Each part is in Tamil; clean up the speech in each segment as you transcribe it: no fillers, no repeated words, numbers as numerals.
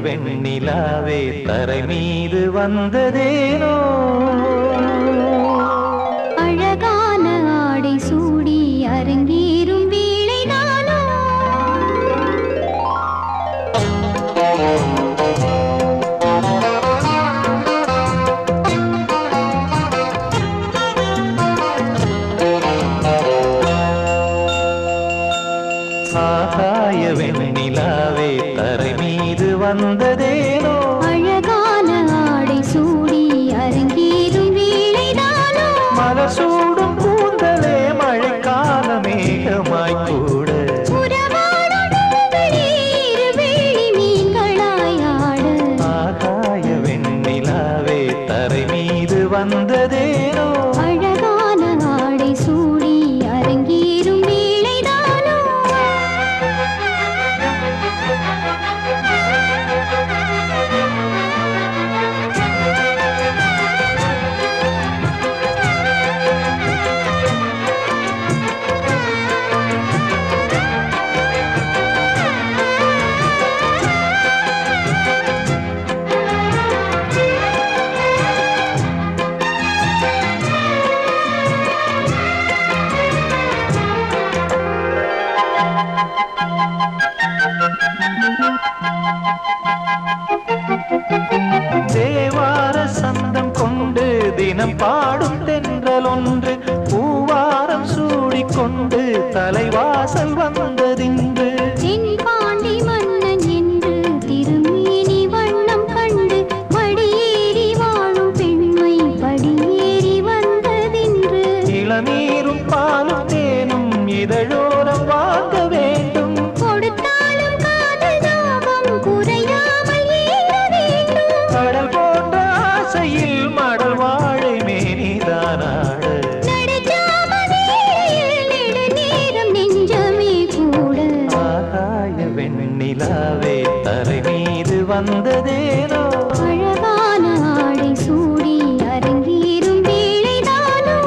வெண்ணிலாவே தரை மீது வந்ததேனோ அழகான ஆடை சூடி அரங்கேறும் வேளைதானோ ஆகாய வெண்ணிலாவே தரை மீது வந்ததேனோ அழகான ஆடை சூடி அரங்கேறும் வேளைதானோ மலர் சூடும் கூந்தலே மழைக்கால மேகமாய் கூட ஆகாய வெண்ணிலாவே தரை மீது வந்ததேனோ அழகான ஆடை சூடி அரங்கேறும் வேளைதானோ தேவார சந்தம் கொண்டு தினம் பாடும் தென்றல் ஒன்று பூவாரம் சூடிக்கொண்டு தலைவாசல் வந்ததின்று தென்பாண்டி மன்னன் என்று திருமேனி வண்ணம் கண்டு மடியேறி வாழும் பெண்மை படியேறி வந்ததின்று இளநீரும் பாலும் தேனும் இதழோரம் வாங்க வேண்டும் கொடுத்தாலும் காதல் தாபம் குறையாமல் ஏற வேண்டும் கடல் போன்ற ஆசையில் மடல் வாழை மேனிதானாட நடுஜாமவேளையில் நெடுநேரம் நெஞ்சமே கூட ஆகாய வெண்ணிலாவே தரை மீது வந்ததேனோ அழகான ஆடை சூடி அரங்கேறும் வேளைதானோ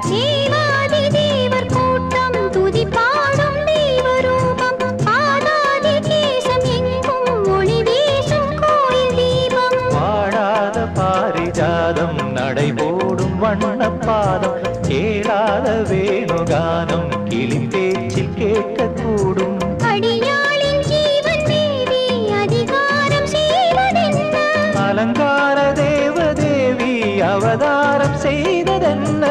தேவாதி தேவர் கூட்டம் துதி பாடும் தெய்வரூபம் பாதாதி கேசம் எங்கும் ஒளி வீசும் கோயில் தீபம் வாழாத பாரிஜாதம் நடைபோடும் வண்ணப்பாதம் கேளாத வேணுகானம் கிளி பேச்சில் கேட்கக்கூடும் அடியாளின் ஜீவன் தேவி அதிகாரம் செய்வதென்ன அலங்கார தேவதேவி அவதாரம் செய்ததென்ன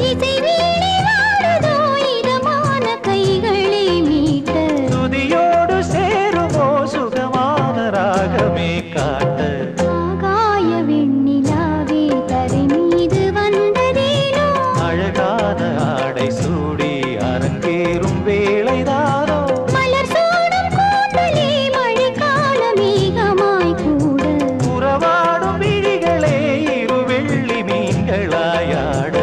இசை வீணை வாழுதோ இதமான கைகளை மீட்ட துதியோடு சேருமோ சுகமான ராகமே காட்ட ஆகாய வெண்ணிலாவே தரை மீது வந்ததேனோ அழகான ஆடை சூடி அரங்கேறும் வேளைதானோ மலர் சூடும் கூந்தலே மழைக்கால மேகமாய் கூட உறவாடும் விழிகளே இரு வெள்ளி மீன்களாயாட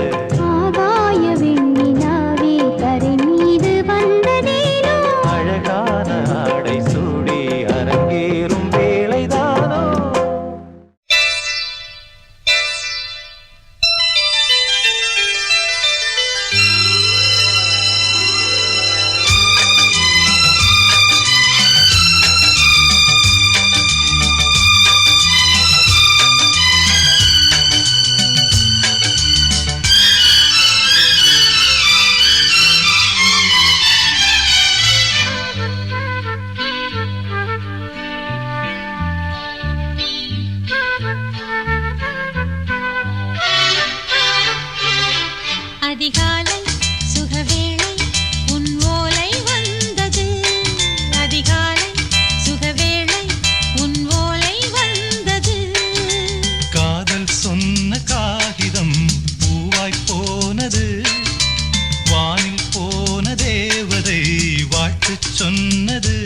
ஆகாய வெண்ணிலாவே தரை மீது வந்ததேனோ அழகான ஆடை சூடி அரங்கேறும் வேளைதானோ அதிகாலை சுகவேளை உன் ஓலை வந்தது அதிகாலை சுகவேளை உன் ஓலை வந்தது காதல் சொன்ன காகிதம் பூவாய் போனது வானில் போன தேவதை வாழ்த்துச் சொன்னது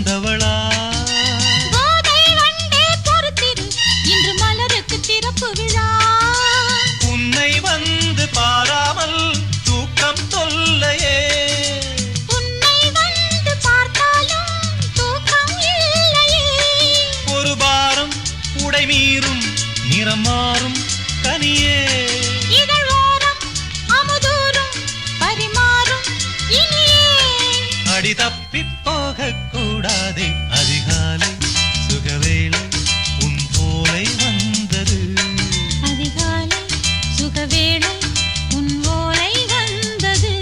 வந்தவளா போதை வண்டே பொறுத்திரு இன்று மலருக்கு திறப்பு விழா உன்னை வந்து பாராமல் தூக்கம் தொல்லையே உன்னை வந்து பார்த்தாலும் தூக்கம் இல்லையே ஒரு பாரம் உடை மீறும் நிறம் மாறும் கனியே இதழ் ஓரம் அமுதூரும் பரிமாறும் இனியே அடி தப்பி போகக் கூடாதே அதிகாலை சுகவேளை உன் போலை வந்தது அதிகாலை சுகவேளை உன் ஓலை வந்தது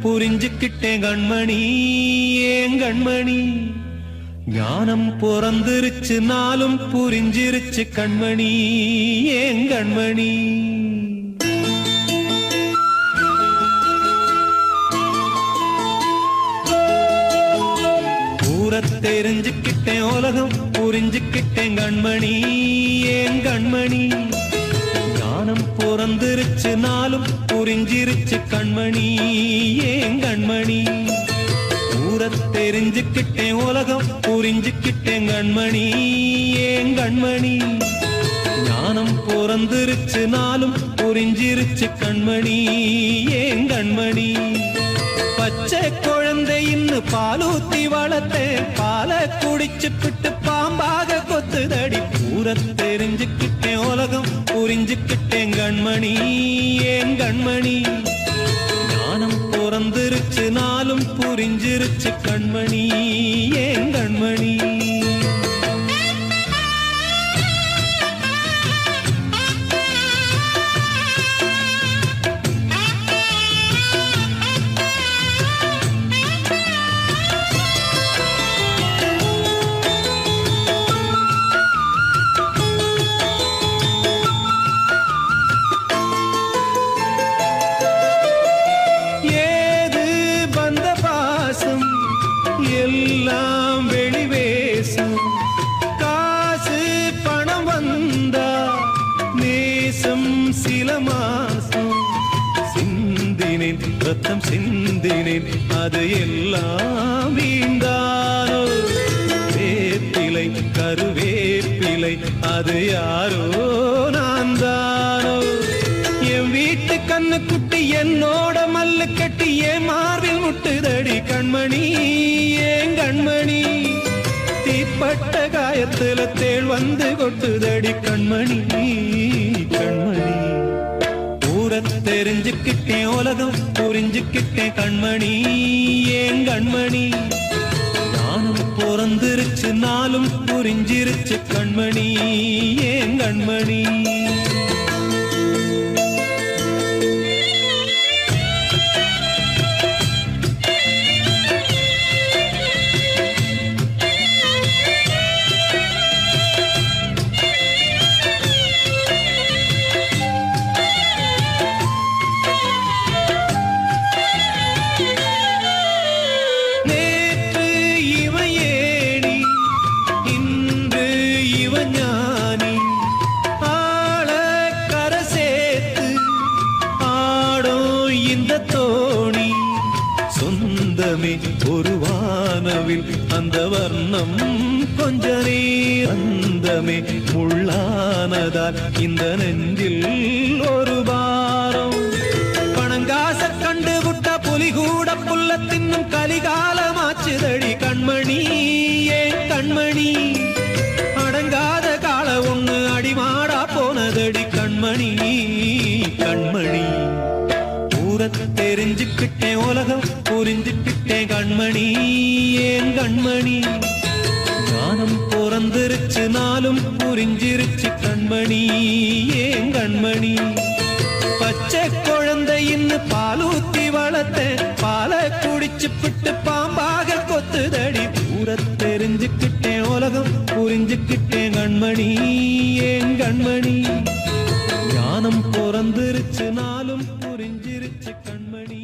புரிஞ்சுக்கிட்டேன் கண்மணி ஏன் கண்மணி ஞானம் பிறந்திருச்சு நாளும் புரிஞ்சிருச்சு கண்மணி ஏன் கண்மணி தெரிஞ்சுக்கிட்டேன் உலகம் புரிஞ்சுக்கிட்டேன் கண்மணி ஏன் கண்மணி ஞானம் பிறந்திருச்சு நாளும் புரிஞ்சிருச்சு கண்மணி ஏன் கண்மணி தெரிஞ்சுக்கிட்டேன் உலகம் புரிஞ்சுக்கிட்டேன் கண்மணி ஏன் கண்மணி ஞானம் பிறந்திருச்சு நாளும் புரிஞ்சிருச்சு கண்மணி ஏன் கண்மணி பச்சை குழந்தை இன்னும் பாலூத்தி வளர்த்தேன் பாலை குடிச்சுக்கிட்டு பாம்பாக கொத்துதடி தெரிஞ்சுக்கிட்டேன் உலகம் புரிஞ்சுக்கிட்டேன் கண்மணி ஏன் கண்மணி ஞானம் பிறந்திருச்சு நாளும் புரிஞ்சிருச்சு கண்மணி ஏன் கண்மணி எல்லாம் வெளிவேசம் காசு பணம் வந்தா நேசம் சில மாசம் சிந்தினேன் ரத்தம் சிந்தினேன் அது எல்லாம் வீண்டானோ வேப்பிலை கருவேப்பிலை அது யாரோ நான் தானோ என் வீட்டு கண்ணு குட்டி என்னோட மல்லு கட்டி என் மார்பில் முட்டுதடி கண்மணி ஏன் கண்மணி தீப்பட்ட காயத்துல தேள் வந்து கொட்டுதடி கண்மணி கண்மணி தெரிஞ்சுக்கிட்டேன் உலகம் புரிஞ்சுக்கிட்டேன் கண்மணி ஏன் கண்மணி ஞானம் பிறந்திருச்சு நாளும் புரிஞ்சிருச்சு கண்மணி ஏன் கண்மணி ஒரு வானவில் அந்த வர்ணம் கொஞ்ச நேரந்தமே முள்ளானதால் இந்த நெஞ்சில் ஒரு பாரம் பணங்காச கண்டு விட்ட புலி கூட புல்ல தின்னும் கலிகாலமாச்சுதடி கண்மணி ஏன் கண்மணி அடங்காத கால ஒண்ணு அடிமாடா போனதடி கண்மணி கண்மணி தெரிஞ்சுக்கிட்டேன் உலகம் புரிஞ்சுக்கிட்டேன் கண்மணி ஏன் கண்மணி ஞானம் பிறந்திருச்சு நாளும் புரிஞ்சிருச்சு கண்மணி ஏன் கண்மணி பச்சை குழந்தை இன்னும் பாலூத்தி வளர்த்தேன் பாலை குடிச்சுப்பிட்டு பாம்பாக கொத்துதடி தெரிஞ்சுக்கிட்டேன் உலகம் புரிஞ்சுக்கிட்டேன் கண்மணி ஏன் கண்மணி ஞானம் பிறந்திருச்சு நாளும் புரிஞ்சிருச்சு கண்மணி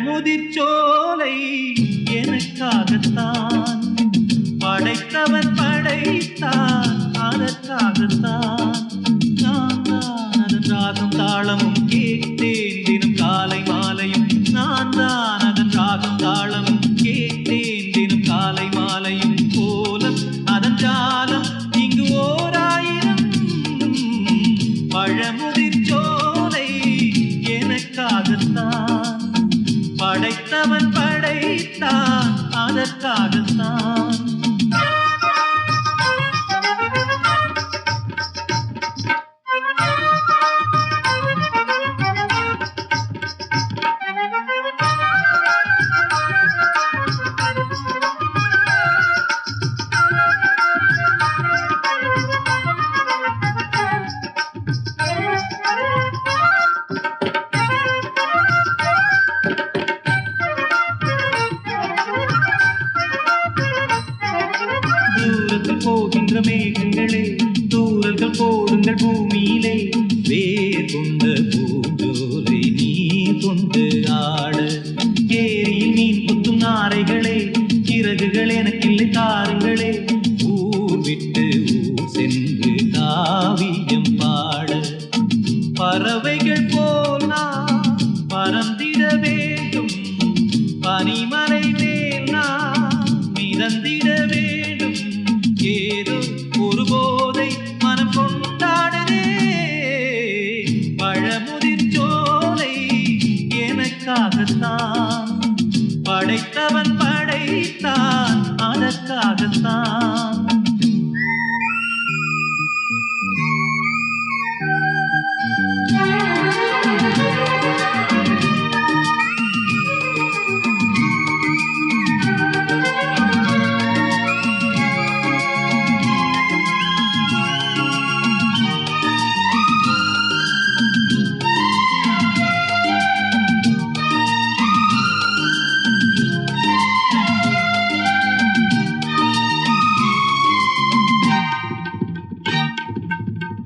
பழமுதிர்ச்சோலை எனக்காகத்தான் படைத்தவன் படைத்தான் அதற்காகத்தான் நான் தான் அதன் ராகம் தாளமும் கேட்டேன் தினம் காலை மாலையும் நான் தான் அதன் ராகம் தாளமும் கேட்டேன் தினம் காலை மாலையும் கோலம் அதன் ஜாலம் இங்கு ஓராயிரம் பழமுதிர்ச்சோலை எனக்காகத்தான் படைத்தான் அதற்காகத்தான். போகின்ற மேகங்களே தூரல்கள் போடுங்கள் பூமியிலே வேர் கொண்ட பூஞ்சோலை நீ கொண்டு ஆட. ஏரியில் மீன் குத்தும் நாரைகளே இறகுகள் எனக்கில்லை தாருங்களே ஊர் விட்டு ஊர் சென்று காவியம் பாட. பறவைகள் போல் நான் பறந்திட வேண்டும் பனிமலை மேல் நான் மிதந்திட வேண்டும். ஏதோ ஒரு போதை மனம் கொண்டாடுதே பழமுதிர் சோலை எனக்காகத்தான் படைத்தவன் படைத்தான் அதற்காகத்தான்.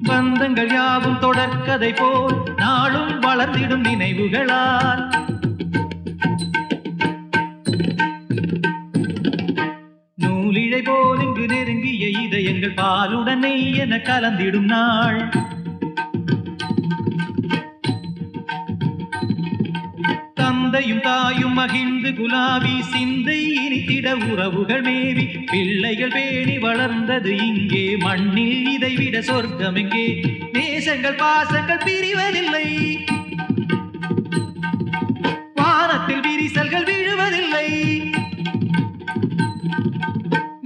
பந்தங்கள் யாவும் தொடர்கதை போல் நாளும் வளர்ந்திடும் நினைவுகளால் நூலிழை போல் இங்கு நெருங்கிய இதயங்கள் பாலுடனே என கலந்திடும் நாள். தந்தையும் தாயும் மகிழ்ந்து குலாவி சிந்தை இனித்திட உறவுகள் மேவி பிள்ளைகள் பேணி வளர்ந்தது இங்கே மண்ணில் இதைவிட சொர்க்கம் எங்கே. நேசங்கள் பாசங்கள் பிரிவதில்லை வானத்தில் விரிசல்கள் விழுவதில்லை.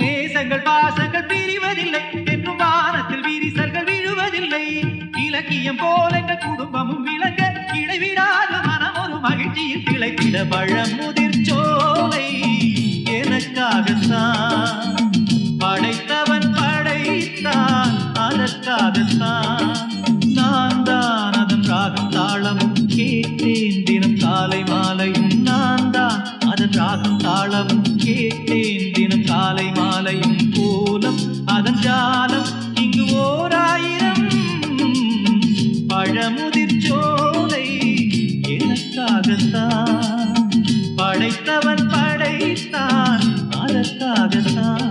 நேசங்கள் பாசங்கள் பிரிவதில்லை என்றும் வானத்தில் விரிசல்கள் விழுவதில்லை. இலக்கியம் போல எங்கள் குடும்பமும் விளங்க இடைவிடாத மனம் ஒரு மகிழ்ச்சியில் திளைத்திட பழமுதிர் சோலை எனக்காகத்தான் படைத்தவன் படைத்தான் அதற்காகத்தான். நான் தான் அதன் ராகம் தாளமும் கேட்டேன் தினம் காலை மாலையும். நான் தான் அதன் ராகம் தாளமும் கேட்டேன் தினம் காலை மாலையும். கோலம் அதன் ஜாலம் இங்கு ஓர் ஆயிரம் பழமுதிர் சோலை எனக்காகத்தான் படைத்தவன் படைத்தான் அதற்காகத்தான்.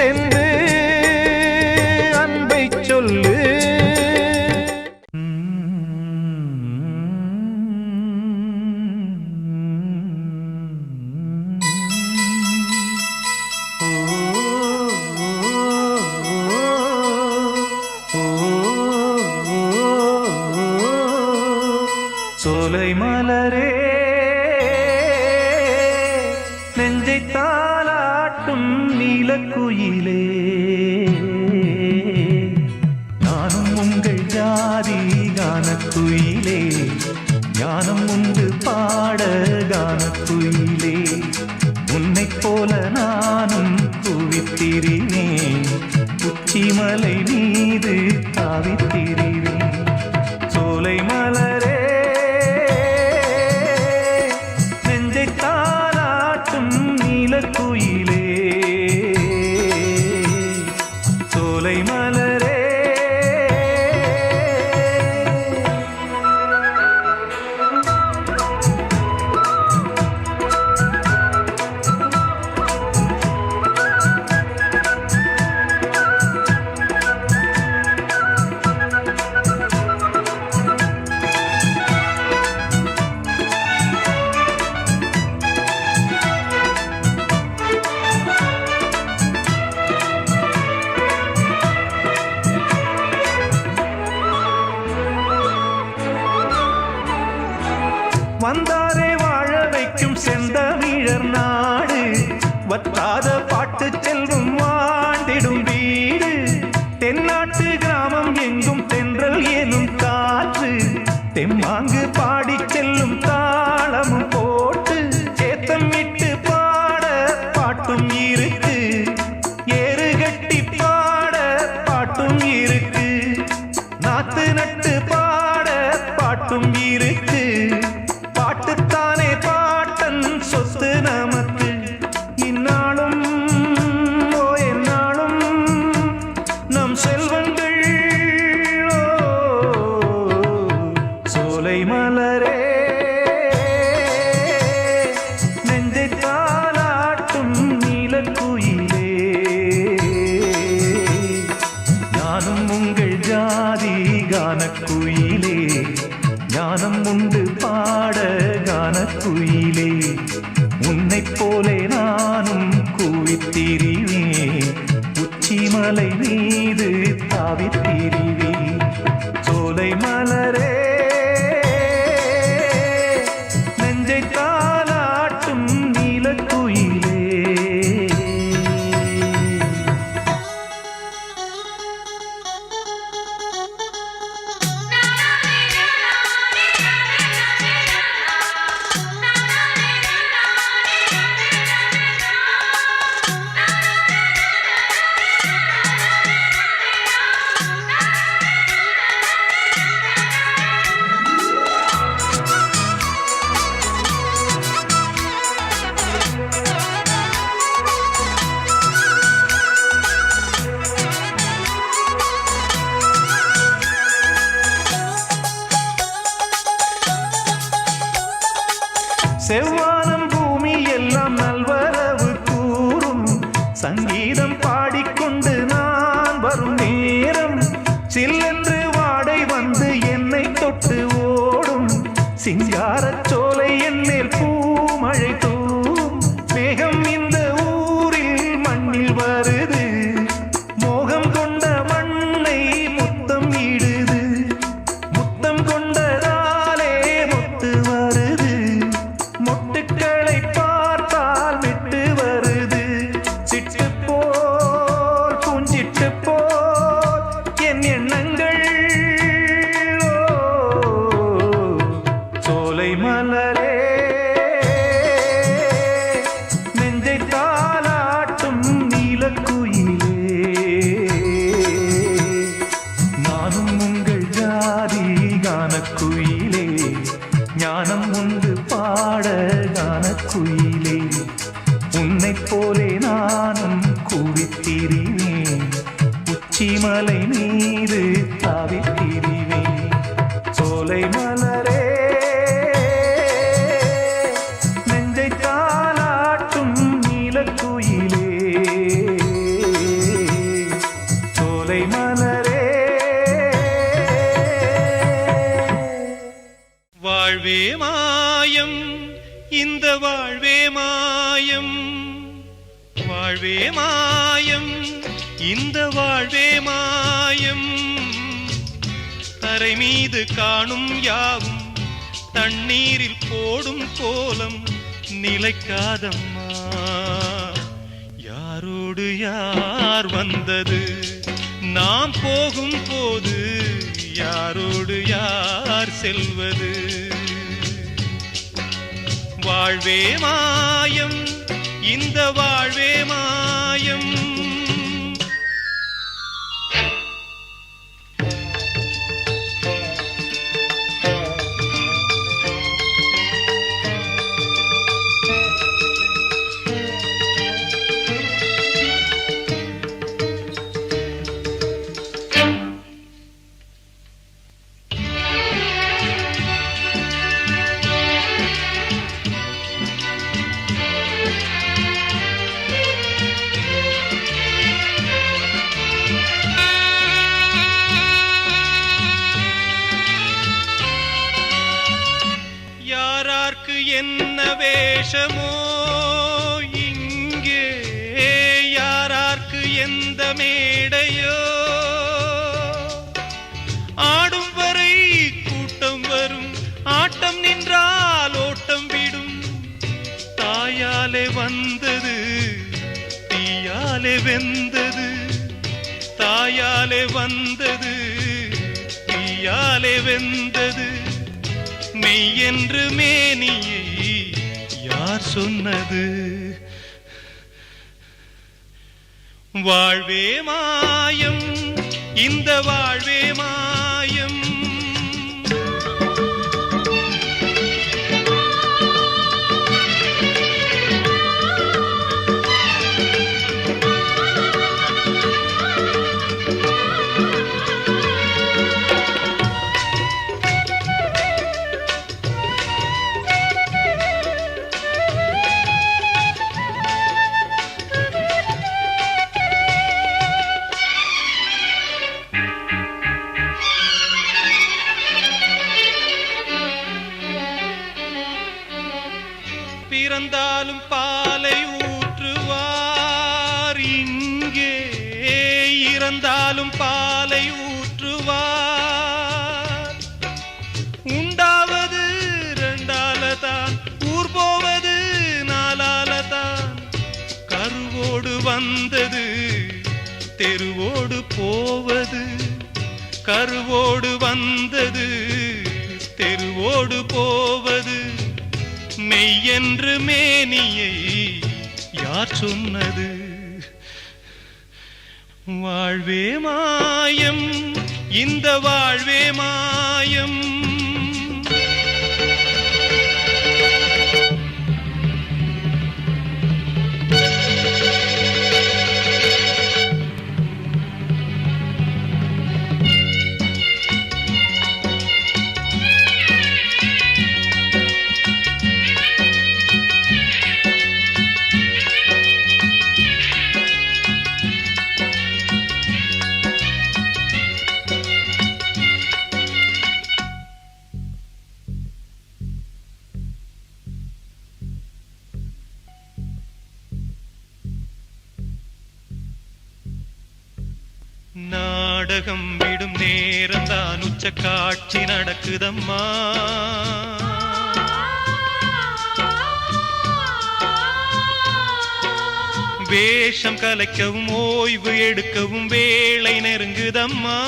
சென்று அன்பை சொல்லு. சோலை மலரே நெஞ்சை தாலாட்டும் நீலக்குயிலே, நானும் உங்கள் ஜாதி கானக்குயிலே, ஞானம் உண்டு பாட கானக்குயிலே. உன்னைப் போல நானும் குவித்திரினேன், உச்சிமலை மீது தாவித்திரினேன். சோலை மலரே நெஞ்சை தாலாட்டும் நீலக்குயிலே, சோலை மலரே. வந்தாரே வாழ வைக்கும் செந்தமிழர் நாடு, வத்தாத பாட்டு செல்வம் வாழ்ந்திடும் வீடு. தென்னாட்டு கிராமம் எங்கும் தென்றல் எனும் காற்று, தெம்மாங்கு பாடி செல்லும் தாளமும் போட்டு, சேத்தமிட்டு பாட பாட்டும் இருக்கு, ஏறு கட்டி பாட பாட்டும் இருக்கு, நாத்து நட்டு பாட பாட்டும் இருக்கு. பாட்டுத்தானே பாட்டன் சொத்து நமக்கு, இந்நாளும் ஓ எந்நாளும் நம் செல்வங்கள். சோலை மலரே நெஞ்சை தாலாட்டும் நீலக்குயிலே, நானும் உங்கள் ஜாதி கானக்குயிலே, ஞானம் உண்டு பாட கானக்குயிலே. உன்னைப் போலே நானும் கூவித்திரிவேன், உச்சிமலை மீது தாவித்திரிவேன். சோலை மலரே நெஞ்சை தாலாட்டும் நீலக்குயிலே. வாழ்வே மாயம் இந்த வாழ்வே மாயம் தரை மீது காணும் யாவும் தண்ணீரில் போடும் கோலம் நிலைக்காதம்மா யாரோடு யார் வந்தது நாம் போகும் போது யாரோடு யார் செல்வது வாழ்வே மாயம் இந்த வாழ்வே மாயம் என்ன வேஷமோ இங்கே யாரார்க்கு எந்த மேடையோ ஆடும் வரை கூட்டம் வரும் ஆட்டம் நின்றால் ஓட்டம் விடும் தாயாலே வந்தது தீயாலே வெந்தது தாயாலே வந்தது தீயாலே வெந்தது மெய் என்று மேனியை யார் சொன்னது வாழ்வே மாயம் இந்த வாழ்வே மாயம் பிறந்தாலும் பாலை ஊற்றுவார் இங்கே இறந்தாலும் பாலை ஊற்றுவார் உண்டாவது ரெண்டாலதான் ஊர் போவது நாலாலதான் கருவோடு வந்தது தெருவோடு போவது கருவோடு வந்தது தெருவோடு போவது மெய் என்று மேனியை யார் சொன்னது வாழ்வே மாயம் இந்த வாழ்வே மாயம் நாடகம் விடும் நேரம்தான் உச்ச காட்சி நடக்குதம்மா வேஷம் கலைக்கவும் ஓய்வு எடுக்கவும் வேளை நெருங்குதம்மா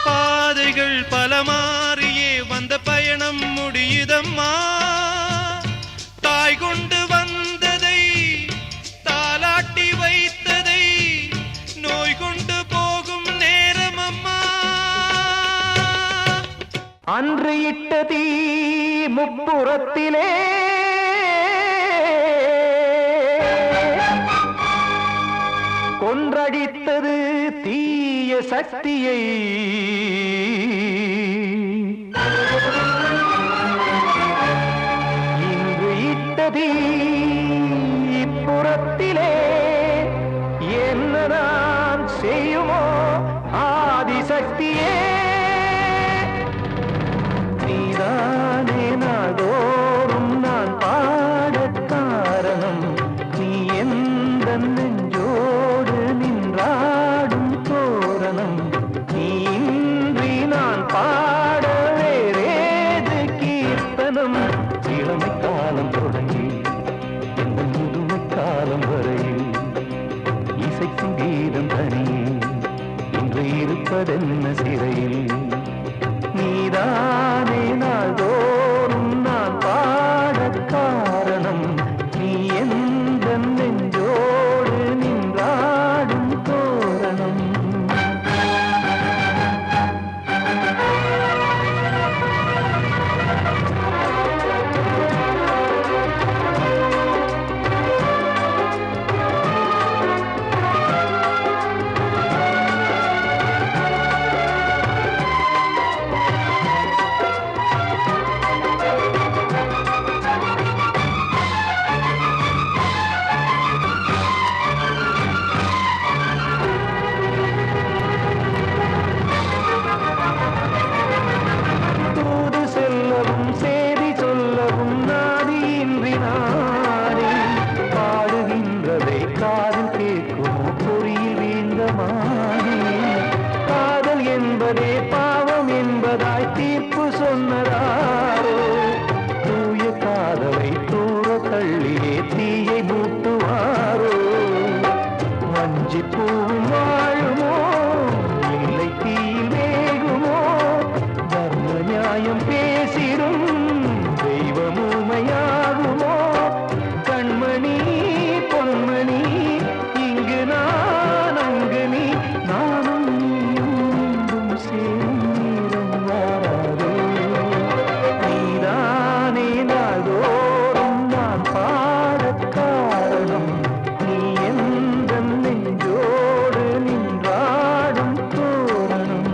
பாதைகள் பல மாறியே வந்த பயணம் முடியுதம்மா தாய் கொண்டு வந்ததை தாலாட்டி வைத்ததை நோய் கொண்டு போகும் நேரம் அம்மா அன்று இட்ட தீ முப்புறத்திலே கொன்றடித்தது தீய சக்தியை இப்புறத்திலே என்னதான் செய்யுமோ ஆதிசக்தியே நீதானே இளமை காலம் தொடங்கி இந்த முதுமை காலம் வரையில் இசைக்கும் கீதம் தனியே இன்று இருப்பதென்ன சிறையில் நீதானே நாள்தோறும் நான் பாடக் காரணம் நீ எந்த நெஞ்சோடு நின்றாடும் தோரணம் பாவம் என்பதாய் தீர்ப்பு சொன்னதாரோ தூய காதலை தூர தள்ளியே தீயை மூட்டுவாரோ வஞ்சி பூவும் வாழுமோ இல்லை தீயில் வேகுமோ தர்ம நியாயம் பேசிடும் தெய்வம் ஊமையாகுமோ கண்மணி பொன்மணி இங்கு நான் அங்கு நீ நானும் நீதானே நாள்தோறும் நான் பாடக் காரணம் நீ எந்த நெஞ்சோடு நின்றாடும் தோரணம்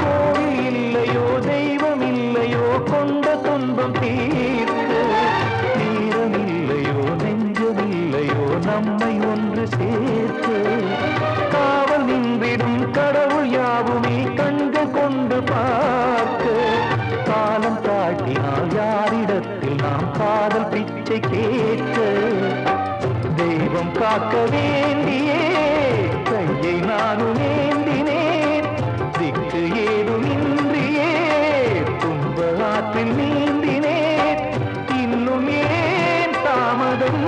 கோவில் இல்லையோ தெய்வம் இல்லையோ கொண்ட துன்பம் தீர்க்க நேரம் இல்லையோ நெஞ்சம் இல்லையோ நம்மை ஒன்று சேர்க்க காவல் நின்றிடும் கடவுள் யாவுமே கண்கள் கொண்டு பார்க்க காலம் காட்டினால் யாரிடத்தில் நாம் காதல் பிச்சை கேட்க தெய்வம் காக்க வேண்டியே கையை நானும் ஏந்தினேன் திக்கு ஏதும் இன்றியே துன்ப ஆற்றில் நீந்தினேன் இன்னும் ஏன் தாமதம்